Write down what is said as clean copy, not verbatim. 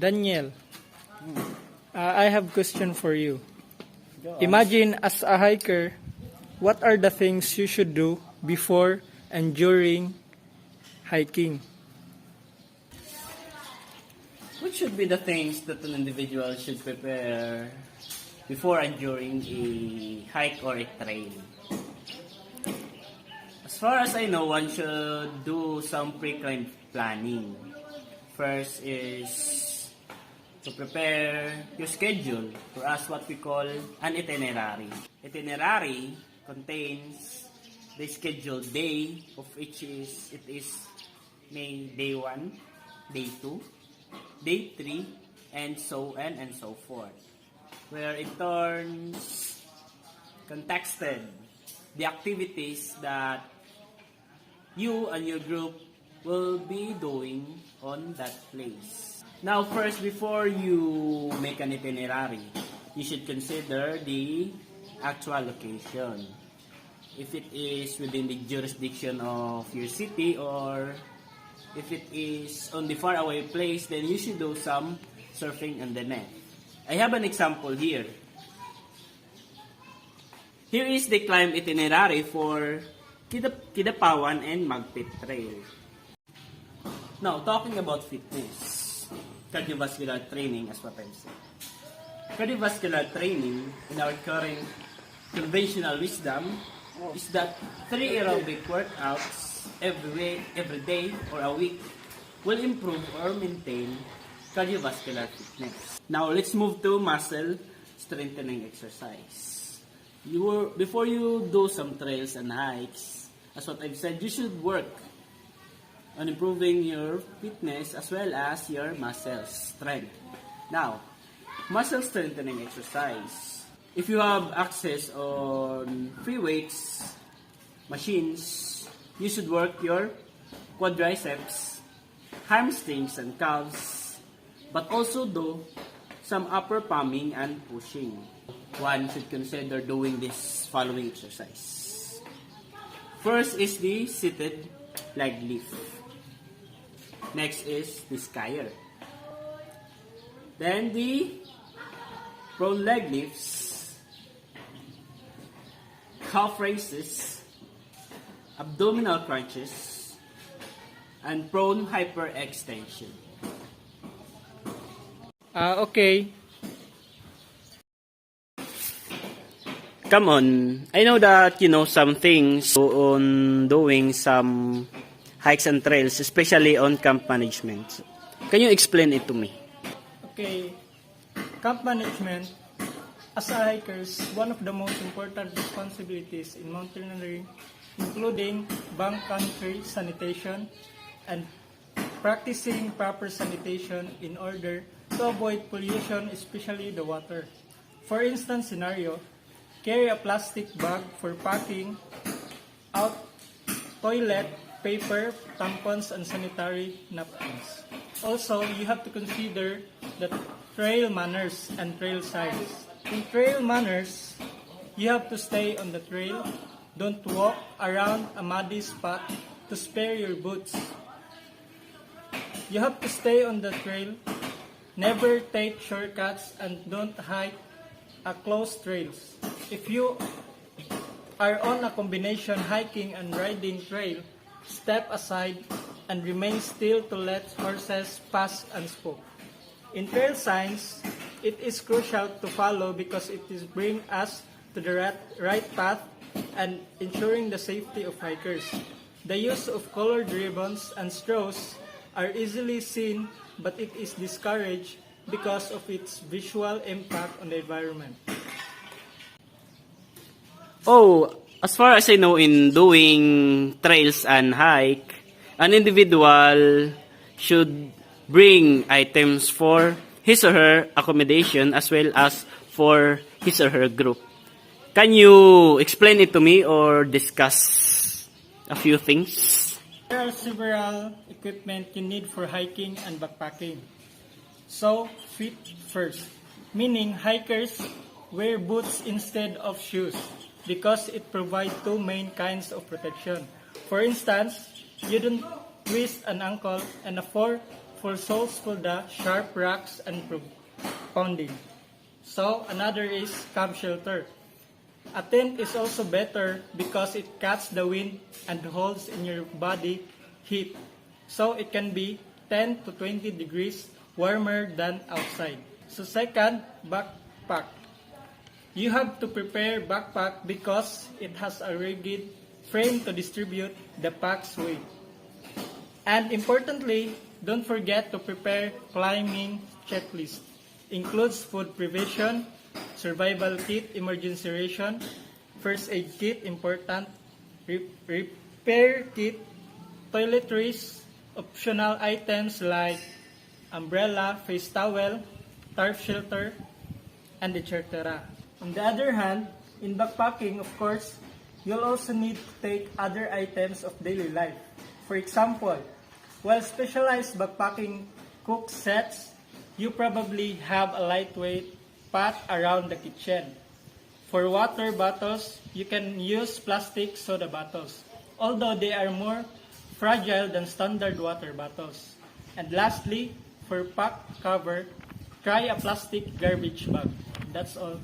Daniel, I have question for you. Imagine as a hiker, what are the things you should do before and during hiking? What should be the things that an individual should prepare before and during a hike or a trail? As far as I know, one should do some pre-climb planning. First is to prepare your schedule, for us what we call an itinerary. Itinerary contains the scheduled day of which it is may day 1, day 2, day 3, and so on and so forth. Where it turns contexted the activities that you and your group will be doing on that place. Now first, before you make an itinerary, you should consider the actual location. If it is within the jurisdiction of your city, or if it is on the far away place, then you should do some surfing on the net. I have an example here. Here is the climb itinerary for Kidapawan and Magpit Trail. Now, talking about fitness, cardiovascular training, as what I've said. Cardiovascular training in our current conventional wisdom is that 3 aerobic workouts every day or a week will improve or maintain cardiovascular fitness. Now, let's move to muscle strengthening exercise. Before you do some trails and hikes, as what I've said, you should work on improving your fitness as well as your muscle strength. Now, muscle strengthening exercise. If you have access on free weights machines, you should work your quadriceps, hamstrings, and calves, but also do some upper palming and pushing. One should consider doing this following exercise. First is the seated leg lift. Next is the skier. Then the prone leg lifts, calf raises, abdominal crunches, and prone hyperextension. Okay. Come on, I know that you know some things on doing some hikes and trails, especially on camp management. Can you explain it to me? Okay. Camp management, as a hikers, one of the most important responsibilities in mountaineering, including backcountry sanitation and practicing proper sanitation in order to avoid pollution, especially the water. For instance scenario, carry a plastic bag for packing out toilet paper, tampons, and sanitary napkins. Also, you have to consider the trail manners and trail signs. In trail manners, you have to stay on the trail. Don't walk around a muddy spot to spare your boots. You have to stay on the trail. Never take shortcuts and don't hike closed trails. If you are on a combination hiking and riding trail, step aside and remain still to let horses pass unspoke. In trail signs, it is crucial to follow because it is bring us to the right path and ensuring the safety of hikers. The use of colored ribbons and straws are easily seen, but it is discouraged because of its visual impact on the environment. Oh, as far as I know, in doing trails and hike, an individual should bring items for his or her accommodation as well as for his or her group. Can you explain it to me or discuss a few things? There are several equipment you need for hiking and backpacking. So, feet first, meaning hikers wear boots instead of shoes because it provides two main kinds of protection. For instance, you don't twist an ankle, and a for soles for the sharp rocks and pounding. So another is cab shelter. A tent is also better because it cuts the wind and holds in your body heat. So it can be 10 to 20 degrees warmer than outside. So second, backpack. You have to prepare backpack because it has a rigid frame to distribute the pack's weight. And importantly, don't forget to prepare climbing checklist. Includes food provision, survival kit, emergency ration, first aid kit, important, repair kit, toiletries, optional items like umbrella, face towel, tarp shelter, and etc. On the other hand, in backpacking, of course, you'll also need to take other items of daily life. For example, while specialized backpacking cook sets, you probably have a lightweight pot around the kitchen. For water bottles, you can use plastic soda bottles, although they are more fragile than standard water bottles. And lastly, for pack cover, try a plastic garbage bag. That's all.